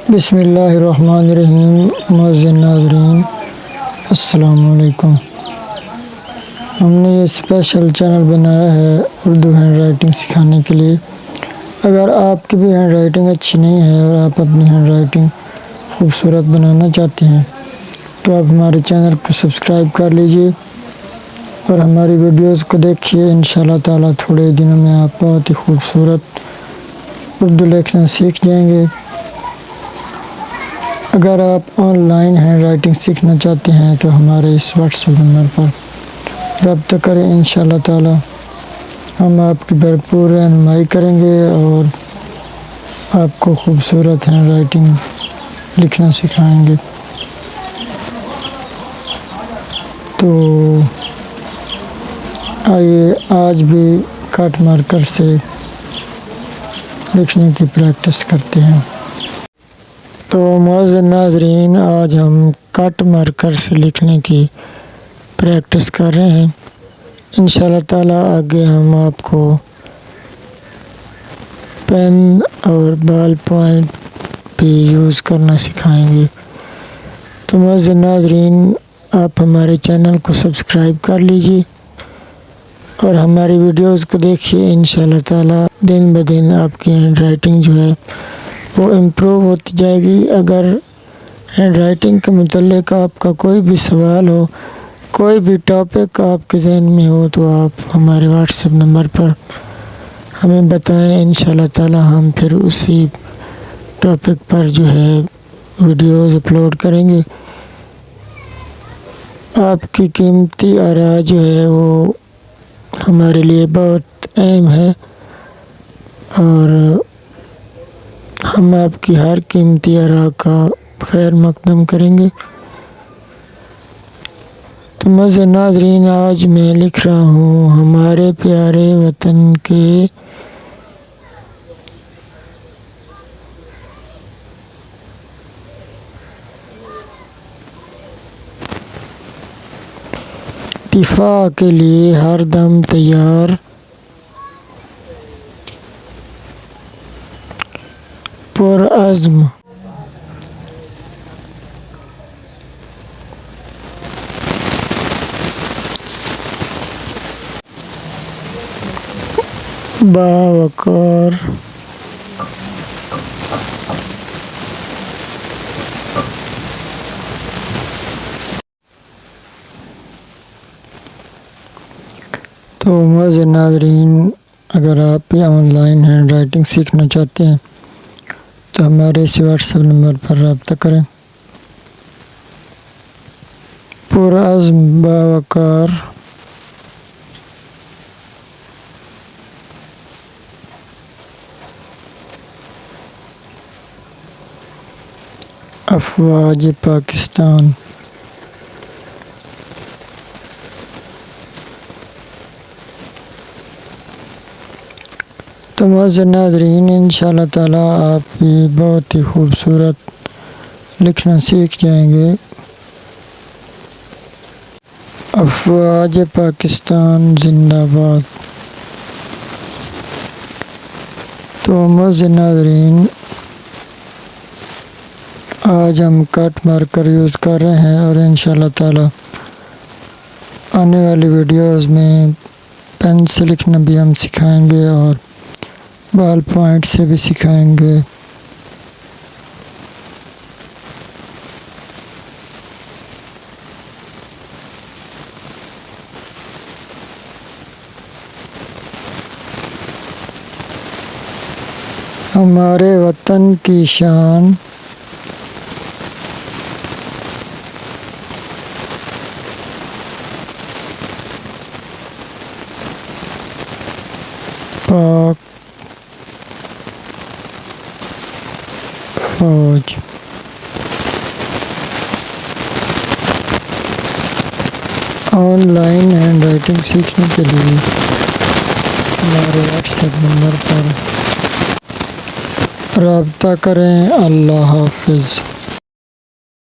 بسم اللہ الرحمن الرحیم۔ معزز ناظرین السلام علیکم۔ ہم نے یہ اسپیشل چینل بنایا ہے اردو ہینڈ رائٹنگ سکھانے کے لیے۔ اگر آپ کی بھی ہینڈ رائٹنگ اچھی نہیں ہے اور آپ اپنی ہینڈ رائٹنگ خوبصورت بنانا چاہتے ہیں تو آپ ہمارے چینل کو سبسکرائب کر لیجئے اور ہماری ویڈیوز کو دیکھیے۔ انشاءاللہ تعالی تھوڑے دنوں میں آپ بہت ہی خوبصورت اردو لکھنا سیکھ جائیں گے۔ اگر آپ آن لائن ہینڈ رائٹنگ سیکھنا چاہتے ہیں تو ہمارے اس واٹس ایپ نمبر پر رابطہ کریں۔ انشاءاللہ تعالی ہم آپ کی بھرپور رہنمائی کریں گے اور آپ کو خوبصورت ہینڈ رائٹنگ لکھنا سکھائیں گے۔ تو آئیے آج بھی کٹ مارکر سے لکھنے کی پریکٹس کرتے ہیں۔ تو معزز ناظرین، آج ہم کٹ مارکر سے لکھنے کی پریکٹس کر رہے ہیں۔ انشاءاللہ تعالی آگے ہم آپ کو پین اور بال پوائنٹ بھی یوز کرنا سکھائیں گے۔ تو معزز ناظرین، آپ ہمارے چینل کو سبسکرائب کر لیجیے اور ہماری ویڈیوز کو دیکھیے۔ انشاءاللہ تعالی دن بدن آپ کی ہینڈ رائٹنگ جو ہے وہ امپروو ہوتی جائے گی۔ اگر ہینڈ رائٹنگ کے متعلق آپ کا کوئی بھی سوال ہو، کوئی بھی ٹاپک آپ کے ذہن میں ہو تو آپ ہمارے واٹس ایپ نمبر پر ہمیں بتائیں۔ انشاءاللہ تعالی ہم پھر اسی ٹاپک پر جو ہے ویڈیوز اپلوڈ کریں گے۔ آپ کی قیمتی آراء جو ہے وہ ہمارے لیے بہت اہم ہے اور ہم آپ کی ہر قیمتی آراء کا خیر مقدم کریں گے۔ تو معزز ناظرین، آج میں لکھ رہا ہوں ہمارے پیارے وطن کے دفاع کے لیے ہر دم تیار، پرعزم، باوقار، تو معزز ناظرین، اگر آپ بھی آن لائن ہینڈ رائٹنگ سیکھنا چاہتے ہیں تو ہمارے اس واٹس ایپ نمبر پر رابطہ کریں۔ پرعزم، باوقار، افواج پاکستان۔ تو معزز ناظرین، انشاءاللہ تعالی آپ بھی بہت ہی خوبصورت لکھنا سیکھ جائیں گے۔ افواج پاکستان زندہ باد۔ تو معزز ناظرین، آج ہم کٹ مارکر یوز کر رہے ہیں اور انشاءاللہ تعالی آنے والی ویڈیوز میں پین سے لکھنا بھی ہم سکھائیں گے اور بال پوائنٹ سے بھی سکھائیں گے۔ ہمارے وطن کی شان، پاک فوج۔ آن لائن ہینڈ رائٹنگ سیکھنے کے لیے ہمارے واٹس ایپ نمبر پر رابطہ کریں۔ اللہ حافظ۔